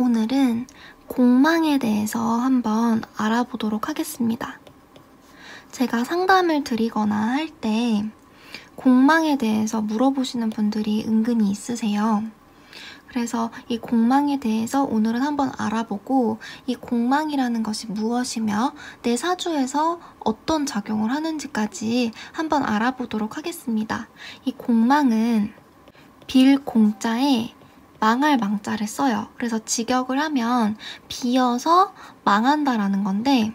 오늘은 공망에 대해서 한번 알아보도록 하겠습니다. 제가 상담을 드리거나 할 때 공망에 대해서 물어보시는 분들이 은근히 있으세요. 그래서 이 공망에 대해서 오늘은 한번 알아보고 이 공망이라는 것이 무엇이며 내 사주에서 어떤 작용을 하는지까지 한번 알아보도록 하겠습니다. 이 공망은 빌 공자에 망할 망자를 써요. 그래서 직역을 하면 비어서 망한다라는 건데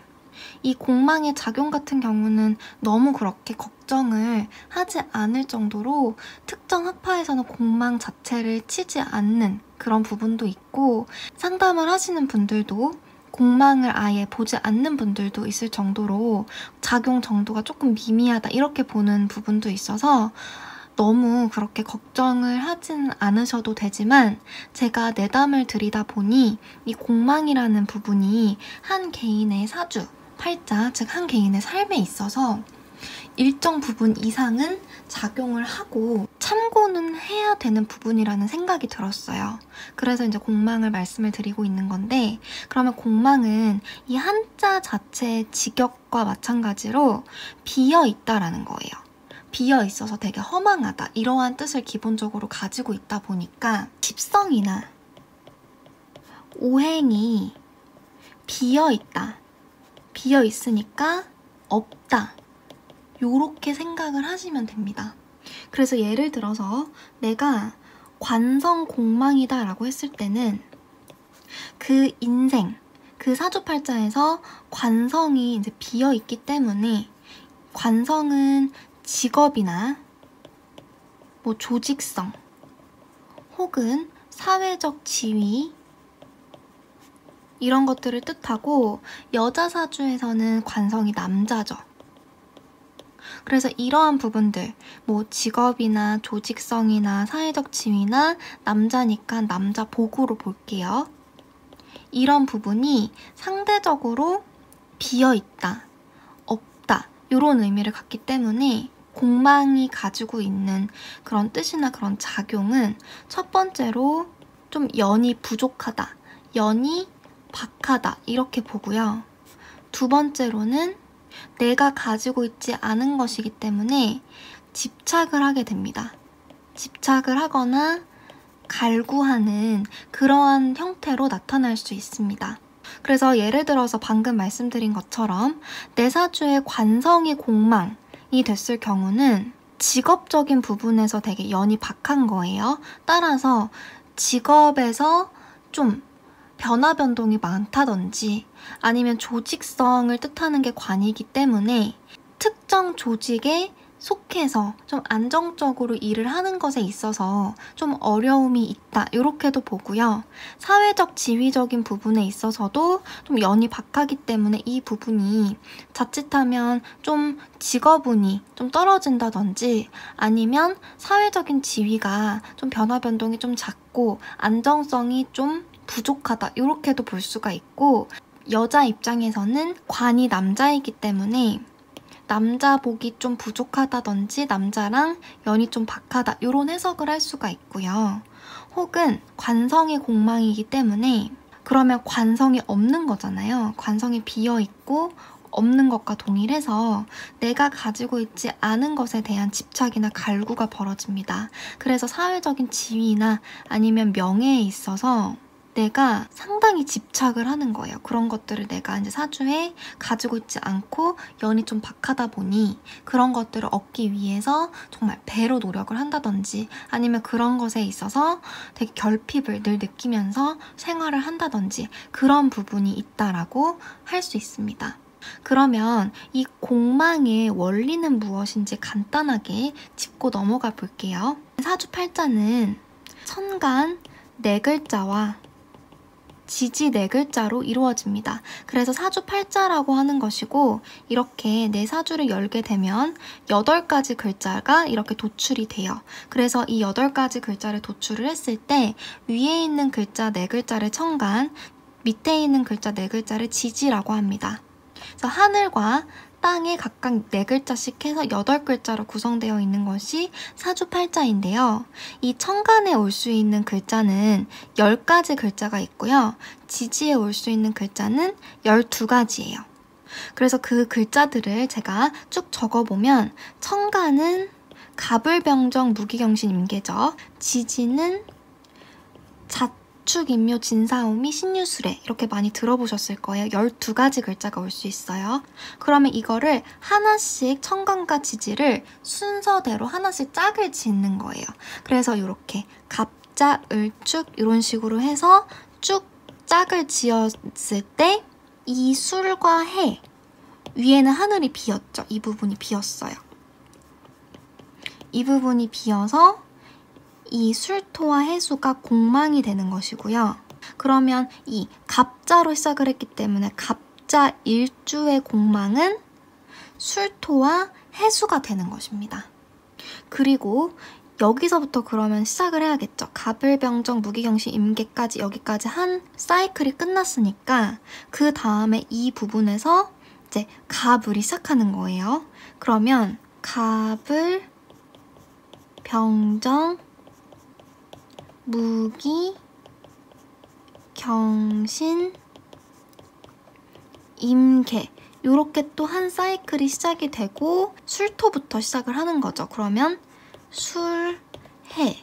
이 공망의 작용 같은 경우는 너무 그렇게 걱정을 하지 않을 정도로 특정 학파에서는 공망 자체를 치지 않는 그런 부분도 있고 상담을 하시는 분들도 공망을 아예 보지 않는 분들도 있을 정도로 작용 정도가 조금 미미하다 이렇게 보는 부분도 있어서 너무 그렇게 걱정을 하진 않으셔도 되지만 제가 내담을 드리다 보니 이 공망이라는 부분이 한 개인의 사주, 팔자, 즉 한 개인의 삶에 있어서 일정 부분 이상은 작용을 하고 참고는 해야 되는 부분이라는 생각이 들었어요. 그래서 이제 공망을 말씀을 드리고 있는 건데 그러면 공망은 이 한자 자체의 직역과 마찬가지로 비어있다라는 거예요. 비어있어서 되게 허망하다 이러한 뜻을 기본적으로 가지고 있다 보니까 집성이나 오행이 비어있다, 비어있으니까 없다 요렇게 생각을 하시면 됩니다. 그래서 예를 들어서 내가 관성 공망이다 라고 했을 때는 그 인생, 그 사주팔자에서 관성이 이제 비어있기 때문에 관성은 직업이나 뭐 조직성 혹은 사회적 지위 이런 것들을 뜻하고 여자 사주에서는 관성이 남자죠. 그래서 이러한 부분들 뭐 직업이나 조직성이나 사회적 지위나 남자니까 남자 복으로 볼게요. 이런 부분이 상대적으로 비어있다, 없다 이런 의미를 갖기 때문에 공망이 가지고 있는 그런 뜻이나 그런 작용은 첫 번째로 좀 연이 부족하다, 연이 박하다 이렇게 보고요. 두 번째로는 내가 가지고 있지 않은 것이기 때문에 집착을 하게 됩니다. 집착을 하거나 갈구하는 그러한 형태로 나타날 수 있습니다. 그래서 예를 들어서 방금 말씀드린 것처럼 내 사주에 관성이 공망이 됐을 경우는 직업적인 부분에서 되게 연이 박한 거예요. 따라서 직업에서 좀 변화 변동이 많다든지 아니면 조직성을 뜻하는 게 관이기 때문에 특정 조직에 속해서 좀 안정적으로 일을 하는 것에 있어서 좀 어려움이 있다 이렇게도 보고요. 사회적 지위적인 부분에 있어서도 좀 연이 박하기 때문에 이 부분이 자칫하면 좀 직업운이 좀 떨어진다든지 아니면 사회적인 지위가 좀 변화 변동이 좀 작고 안정성이 좀 부족하다 이렇게도 볼 수가 있고 여자 입장에서는 관이 남자이기 때문에 남자 복이 좀 부족하다든지 남자랑 연이 좀 박하다 이런 해석을 할 수가 있고요. 혹은 관성이 공망이기 때문에 그러면 관성이 없는 거잖아요. 관성이 비어있고 없는 것과 동일해서 내가 가지고 있지 않은 것에 대한 집착이나 갈구가 벌어집니다. 그래서 사회적인 지위나 아니면 명예에 있어서 내가 상당히 집착을 하는 거예요. 그런 것들을 내가 이제 사주에 가지고 있지 않고 연이 좀 박하다 보니 그런 것들을 얻기 위해서 정말 배로 노력을 한다든지 아니면 그런 것에 있어서 되게 결핍을 늘 느끼면서 생활을 한다든지 그런 부분이 있다라고 할 수 있습니다. 그러면 이 공망의 원리는 무엇인지 간단하게 짚고 넘어가 볼게요. 사주팔자는 천간 4글자와 지지 4글자로 이루어집니다. 그래서 사주팔자라고 하는 것이고 이렇게 내 사주를 열게 되면 8가지 글자가 이렇게 도출이 돼요. 그래서 이 8가지 글자를 도출을 했을 때 위에 있는 글자 4글자를 천간, 밑에 있는 글자 4글자를 지지라고 합니다. 그래서 하늘과 땅에 각각 4글자씩 해서 8글자로 구성되어 있는 것이 사주팔자인데요. 이 천간에 올 수 있는 글자는 10가지 글자가 있고요. 지지에 올 수 있는 글자는 12가지예요. 그래서 그 글자들을 제가 쭉 적어보면 천간은 갑을병정 무기경신 임계죠. 지지는 자축인묘 진사오미 신유술해 이렇게 많이 들어보셨을 거예요. 12가지 글자가 올 수 있어요. 그러면 이거를 하나씩 천간과 지지를 순서대로 하나씩 짝을 짓는 거예요. 그래서 이렇게 갑자, 을축 이런 식으로 해서 쭉 짝을 지었을 때 이 술과 해 위에는 하늘이 비었죠. 이 부분이 비었어요. 이 부분이 비어서 이 술토와 해수가 공망이 되는 것이고요. 그러면 이 갑자로 시작을 했기 때문에 갑자 일주의 공망은 술토와 해수가 되는 것입니다. 그리고 여기서부터 그러면 시작을 해야겠죠. 갑을병정 무기경신 임계까지 여기까지 한 사이클이 끝났으니까 그 다음에 이 부분에서 이제 갑을이 시작하는 거예요. 그러면 갑을 병정 무기 경신 임계 이렇게 또 한 사이클이 시작이 되고 술토부터 시작을 하는 거죠. 그러면 술, 해,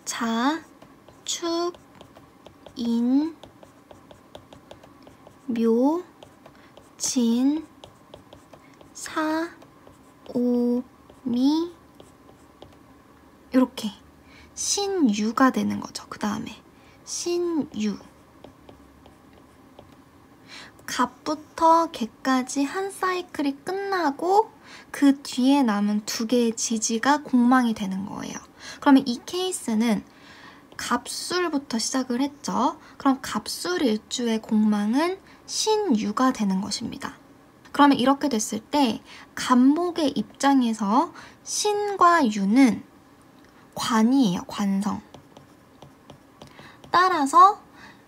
자, 축, 인, 묘, 진, 사, 오, 미 이렇게 신유가 되는 거죠. 그 다음에 신유 갑부터 개까지 한 사이클이 끝나고 그 뒤에 남은 2개의 지지가 공망이 되는 거예요. 그러면 이 케이스는 갑술부터 시작을 했죠. 그럼 갑술 일주의 공망은 신유가 되는 것입니다. 그러면 이렇게 됐을 때 갑목의 입장에서 신과 유는 관이에요. 관성. 따라서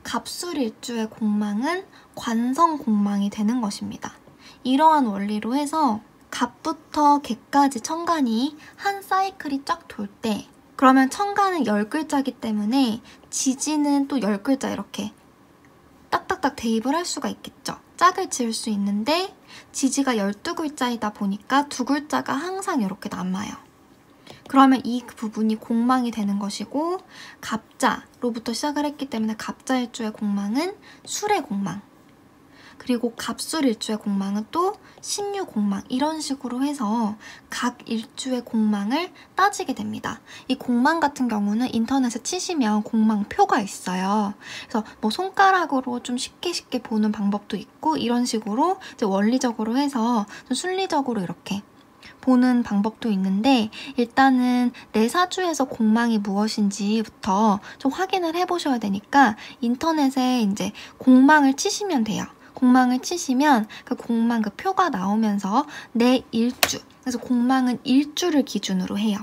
갑술 일주의 공망은 관성 공망이 되는 것입니다. 이러한 원리로 해서 갑부터 개까지 천간이 한 사이클이 쫙 돌 때 그러면 천간은 10글자이기 때문에 지지는 또 10글자 이렇게 딱딱딱 대입을 할 수가 있겠죠. 짝을 지을 수 있는데 지지가 12글자이다 보니까 2글자가 항상 이렇게 남아요. 그러면 이 부분이 공망이 되는 것이고 갑자로부터 시작을 했기 때문에 갑자일주의 공망은 술의 공망 그리고 갑술일주의 공망은 또 신유공망 이런 식으로 해서 각 일주의 공망을 따지게 됩니다. 이 공망 같은 경우는 인터넷에 치시면 공망표가 있어요. 그래서 뭐 손가락으로 좀 쉽게 보는 방법도 있고 이런 식으로 이제 원리적으로 해서 좀 순리적으로 이렇게 보는 방법도 있는데 일단은 내 사주에서 공망이 무엇인지부터 좀 확인을 해보셔야 되니까 인터넷에 이제 공망을 치시면 돼요. 공망을 치시면 그 공망 그 표가 나오면서 내 일주, 그래서 공망은 일주를 기준으로 해요.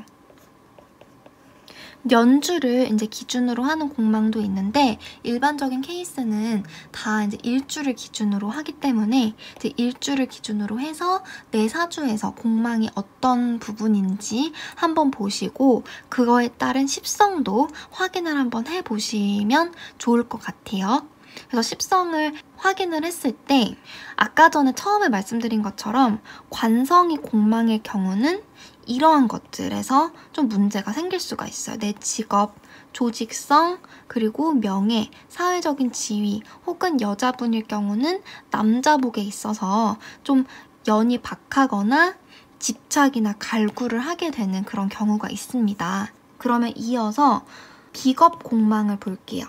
연주를 이제 기준으로 하는 공망도 있는데 일반적인 케이스는 다 이제 일주를 기준으로 하기 때문에 이제 일주를 기준으로 해서 내 사주에서 공망이 어떤 부분인지 한번 보시고 그거에 따른 십성도 확인을 한번 해보시면 좋을 것 같아요. 그래서 십성을 확인을 했을 때 아까 전에 처음에 말씀드린 것처럼 관성이 공망일 경우는 이러한 것들에서 좀 문제가 생길 수가 있어요. 내 직업, 조직성, 그리고 명예, 사회적인 지위 혹은 여자분일 경우는 남자복에 있어서 좀 연이 박하거나 집착이나 갈구를 하게 되는 그런 경우가 있습니다. 그러면 이어서 비겁 공망을 볼게요.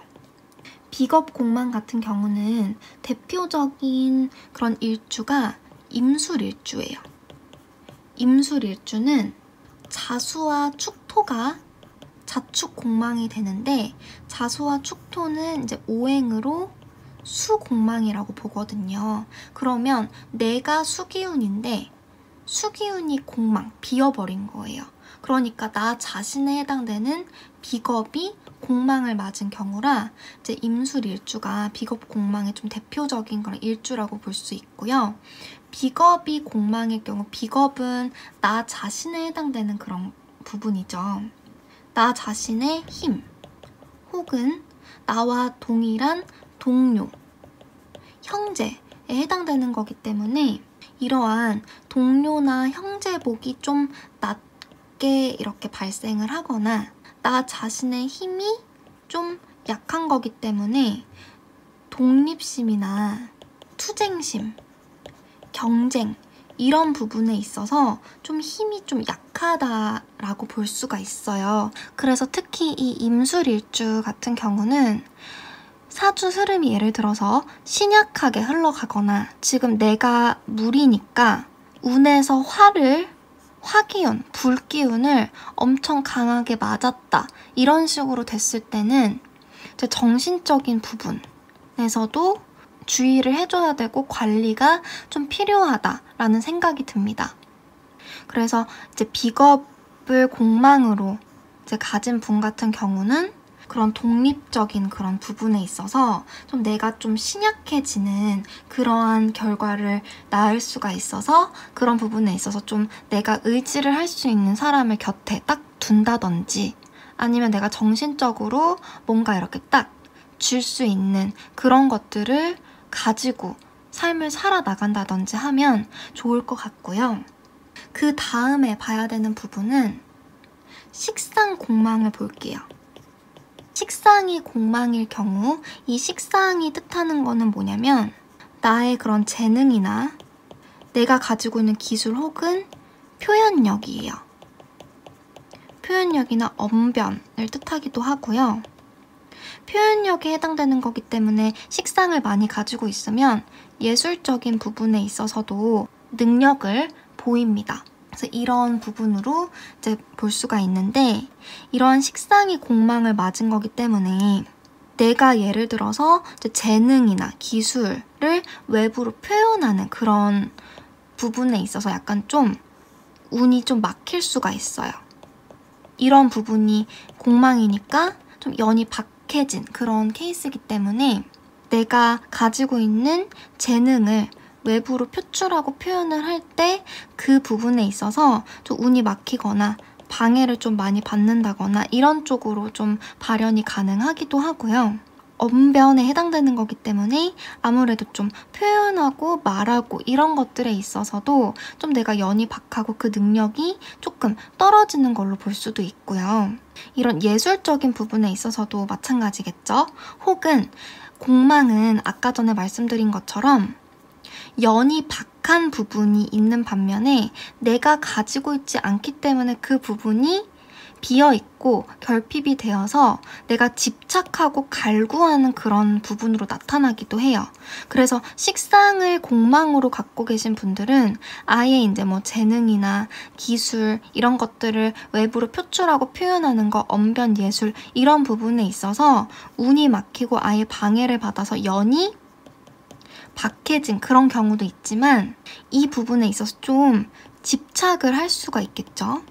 비겁 공망 같은 경우는 대표적인 그런 일주가 임술일주예요. 임술일주는 자수와 축토가 자축 공망이 되는데 자수와 축토는 이제 오행으로 수공망이라고 보거든요. 그러면 내가 수기운인데 수기운이 공망, 비어버린 거예요. 그러니까 나 자신에 해당되는 비겁이 공망을 맞은 경우라 이제 임술일주가 비겁 공망의 좀 대표적인 그런 일주라고 볼 수 있고요. 비겁이 공망일 경우, 비겁은 나 자신에 해당되는 그런 부분이죠. 나 자신의 힘, 혹은 나와 동일한 동료, 형제에 해당되는 거기 때문에 이러한 동료나 형제복이 좀 낮게 이렇게 발생을 하거나 나 자신의 힘이 좀 약한 거기 때문에 독립심이나 투쟁심, 경쟁 이런 부분에 있어서 좀 힘이 좀 약하다라고 볼 수가 있어요. 그래서 특히 이 임술일주 같은 경우는 사주 흐름이 예를 들어서 신약하게 흘러가거나 지금 내가 물이니까 운에서 화기운, 불기운을 엄청 강하게 맞았다 이런 식으로 됐을 때는 이제 정신적인 부분에서도 주의를 해줘야 되고 관리가 좀 필요하다라는 생각이 듭니다. 그래서 이제 비겁을 공망으로 이제 가진 분 같은 경우는 그런 독립적인 그런 부분에 있어서 좀 내가 좀 신약해지는 그러한 결과를 낳을 수가 있어서 그런 부분에 있어서 좀 내가 의지를 할 수 있는 사람을 곁에 딱 둔다든지 아니면 내가 정신적으로 뭔가 이렇게 딱 줄 수 있는 그런 것들을 가지고 삶을 살아나간다든지 하면 좋을 것 같고요. 그 다음에 봐야 되는 부분은 식상 공망을 볼게요. 식상이 공망일 경우 이 식상이 뜻하는 거는 뭐냐면 나의 그런 재능이나 내가 가지고 있는 기술 혹은 표현력이에요. 표현력이나 언변을 뜻하기도 하고요. 표현력에 해당되는 거기 때문에 식상을 많이 가지고 있으면 예술적인 부분에 있어서도 능력을 보입니다. 그래서 이런 부분으로 이제 볼 수가 있는데 이러한 식상이 공망을 맞은 거기 때문에 내가 예를 들어서 이제 재능이나 기술을 외부로 표현하는 그런 부분에 있어서 약간 좀 운이 좀 막힐 수가 있어요. 이런 부분이 공망이니까 좀 연이 박해진 그런 케이스이기 때문에 내가 가지고 있는 재능을 외부로 표출하고 표현을 할 때 그 부분에 있어서 좀 운이 막히거나 방해를 좀 많이 받는다거나 이런 쪽으로 좀 발현이 가능하기도 하고요. 언변에 해당되는 거기 때문에 아무래도 좀 표현하고 말하고 이런 것들에 있어서도 좀 내가 연이 박하고 그 능력이 조금 떨어지는 걸로 볼 수도 있고요. 이런 예술적인 부분에 있어서도 마찬가지겠죠. 혹은 공망은 아까 전에 말씀드린 것처럼 연이 박한 부분이 있는 반면에 내가 가지고 있지 않기 때문에 그 부분이 비어있고 결핍이 되어서 내가 집착하고 갈구하는 그런 부분으로 나타나기도 해요. 그래서 식상을 공망으로 갖고 계신 분들은 아예 이제 뭐 재능이나 기술 이런 것들을 외부로 표출하고 표현하는 거, 언변 예술 이런 부분에 있어서 운이 막히고 아예 방해를 받아서 연이 박해진 그런 경우도 있지만 이 부분에 있어서 좀 집착을 할 수가 있겠죠.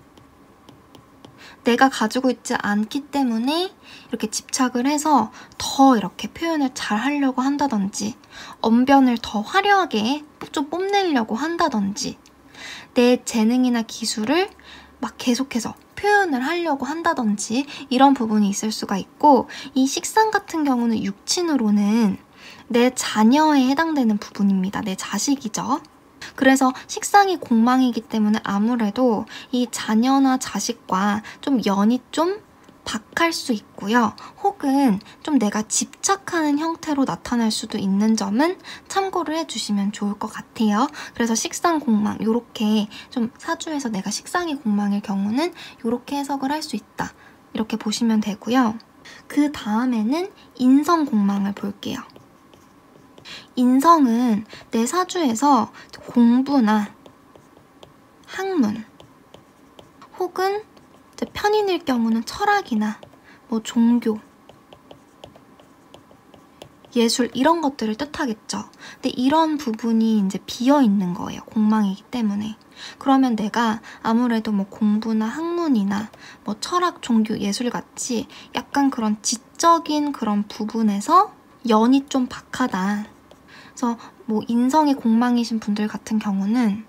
내가 가지고 있지 않기 때문에 이렇게 집착을 해서 더 이렇게 표현을 잘 하려고 한다든지 언변을 더 화려하게 좀 뽐내려고 한다든지 내 재능이나 기술을 막 계속해서 표현을 하려고 한다든지 이런 부분이 있을 수가 있고 이 식상 같은 경우는 육친으로는 내 자녀에 해당되는 부분입니다. 내 자식이죠. 그래서 식상이 공망이기 때문에 아무래도 이 자녀나 자식과 좀 연이 좀 박할 수 있고요. 혹은 좀 내가 집착하는 형태로 나타날 수도 있는 점은 참고를 해주시면 좋을 것 같아요. 그래서 식상 공망 이렇게 좀 사주에서 내가 식상이 공망일 경우는 이렇게 해석을 할 수 있다. 이렇게 보시면 되고요. 그 다음에는 인성 공망을 볼게요. 인성은 내 사주에서 공부나 학문 혹은 편인일 경우는 철학이나 뭐 종교, 예술 이런 것들을 뜻하겠죠. 근데 이런 부분이 이제 비어 있는 거예요. 공망이기 때문에. 그러면 내가 아무래도 뭐 공부나 학문이나 뭐 철학, 종교, 예술 같이 약간 그런 지적인 그런 부분에서 연이 좀 박하다. 그래서 뭐 인성이 공망이신 분들 같은 경우는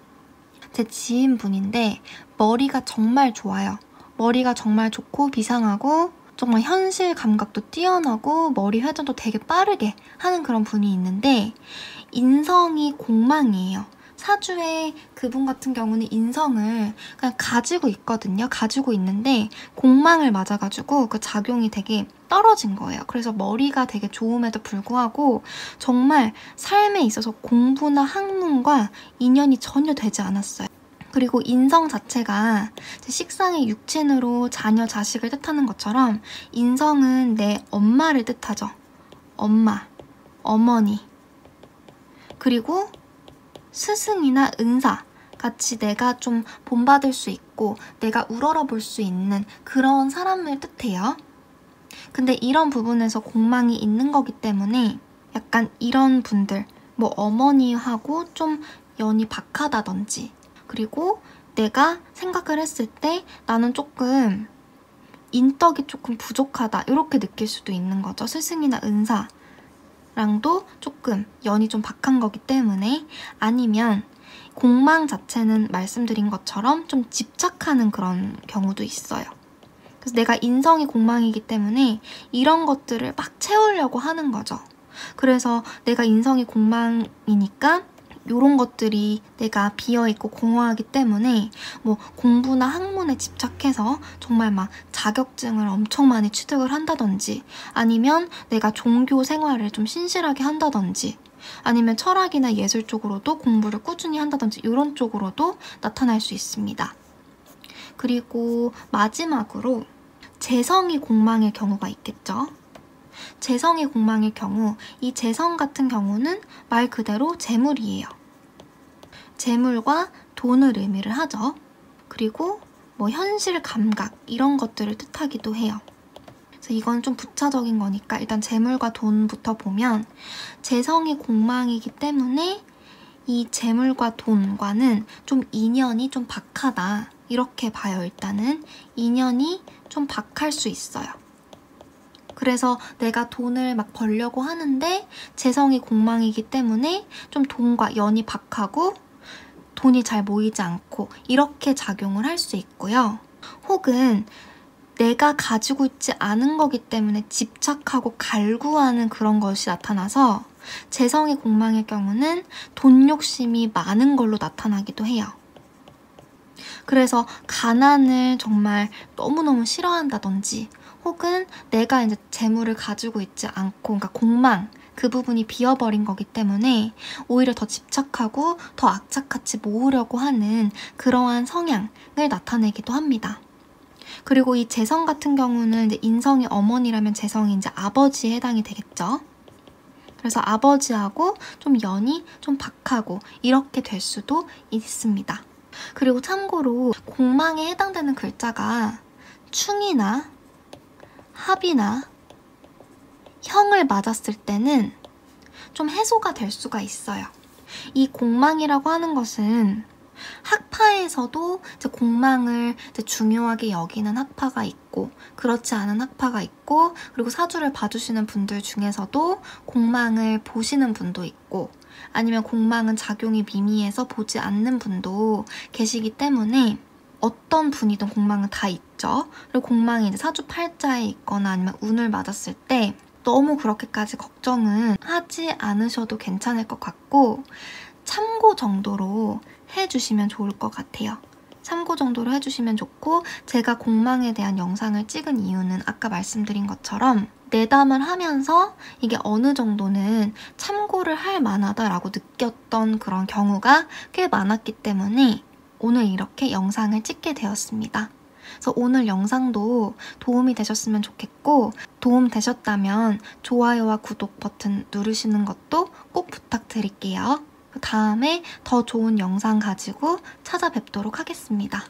제 지인분인데 머리가 정말 좋아요. 머리가 정말 좋고 비상하고 정말 현실 감각도 뛰어나고 머리 회전도 되게 빠르게 하는 그런 분이 있는데 인성이 공망이에요. 사주에 그분 같은 경우는 인성을 그냥 가지고 있거든요. 가지고 있는데 공망을 맞아가지고 그 작용이 되게 떨어진 거예요. 그래서 머리가 되게 좋음에도 불구하고 정말 삶에 있어서 공부나 학문과 인연이 전혀 되지 않았어요. 그리고 인성 자체가 식상의 육친으로 자녀, 자식을 뜻하는 것처럼 인성은 내 엄마를 뜻하죠. 엄마, 어머니. 그리고 스승이나 은사 같이 내가 좀 본받을 수 있고 내가 우러러 볼 수 있는 그런 사람을 뜻해요. 근데 이런 부분에서 공망이 있는 거기 때문에 약간 이런 분들, 뭐 어머니하고 좀 연이 박하다든지 그리고 내가 생각을 했을 때 나는 조금 인덕이 조금 부족하다 이렇게 느낄 수도 있는 거죠. 스승이나 은사 랑도 조금 연이 좀 박한 거기 때문에 아니면 공망 자체는 말씀드린 것처럼 좀 집착하는 그런 경우도 있어요. 그래서 내가 인성이 공망이기 때문에 이런 것들을 막 채우려고 하는 거죠. 그래서 내가 인성이 공망이니까 이런 것들이 내가 비어있고 공허하기 때문에 뭐 공부나 학문에 집착해서 정말 막 자격증을 엄청 많이 취득을 한다든지 아니면 내가 종교 생활을 좀 신실하게 한다든지 아니면 철학이나 예술 쪽으로도 공부를 꾸준히 한다든지 이런 쪽으로도 나타날 수 있습니다. 그리고 마지막으로 재성이 공망일 경우가 있겠죠. 재성이 공망일 경우 이 재성 같은 경우는 말 그대로 재물이에요. 재물과 돈을 의미를 하죠. 그리고 뭐 현실 감각 이런 것들을 뜻하기도 해요. 그래서 이건 좀 부차적인 거니까 일단 재물과 돈부터 보면 재성이 공망이기 때문에 이 재물과 돈과는 좀 인연이 좀 박하다 이렇게 봐요. 일단은 인연이 좀 박할 수 있어요. 그래서 내가 돈을 막 벌려고 하는데 재성이 공망이기 때문에 좀 돈과 연이 박하고 돈이 잘 모이지 않고 이렇게 작용을 할 수 있고요. 혹은 내가 가지고 있지 않은 거기 때문에 집착하고 갈구하는 그런 것이 나타나서 재성이 공망일 경우는 돈 욕심이 많은 걸로 나타나기도 해요. 그래서 가난을 정말 너무너무 싫어한다든지 혹은 내가 이제 재물을 가지고 있지 않고 그러니까 공망 그 부분이 비어버린 거기 때문에 오히려 더 집착하고 더 악착같이 모으려고 하는 그러한 성향을 나타내기도 합니다. 그리고 이 재성 같은 경우는 이제 인성이 어머니라면 재성이 이제 아버지에 해당이 되겠죠. 그래서 아버지하고 좀 연이 좀 박하고 이렇게 될 수도 있습니다. 그리고 참고로 공망에 해당되는 글자가 충이나 합이나 형을 맞았을 때는 좀 해소가 될 수가 있어요. 이 공망이라고 하는 것은 학파에서도 이제 공망을 이제 중요하게 여기는 학파가 있고 그렇지 않은 학파가 있고 그리고 사주를 봐주시는 분들 중에서도 공망을 보시는 분도 있고 아니면 공망은 작용이 미미해서 보지 않는 분도 계시기 때문에 어떤 분이든 공망은 다 있죠. 그리고 공망이 이제 사주 팔자에 있거나 아니면 운을 맞았을 때 너무 그렇게까지 걱정은 하지 않으셔도 괜찮을 것 같고 참고 정도로 해주시면 좋을 것 같아요. 참고 정도로 해주시면 좋고 제가 공망에 대한 영상을 찍은 이유는 아까 말씀드린 것처럼 내담을 하면서 이게 어느 정도는 참고를 할 만하다라고 느꼈던 그런 경우가 꽤 많았기 때문에 오늘 이렇게 영상을 찍게 되었습니다. 그래서 오늘 영상도 도움이 되셨으면 좋겠고 도움 되셨다면 좋아요와 구독 버튼 누르시는 것도 꼭 부탁드릴게요. 다음에 더 좋은 영상 가지고 찾아뵙도록 하겠습니다.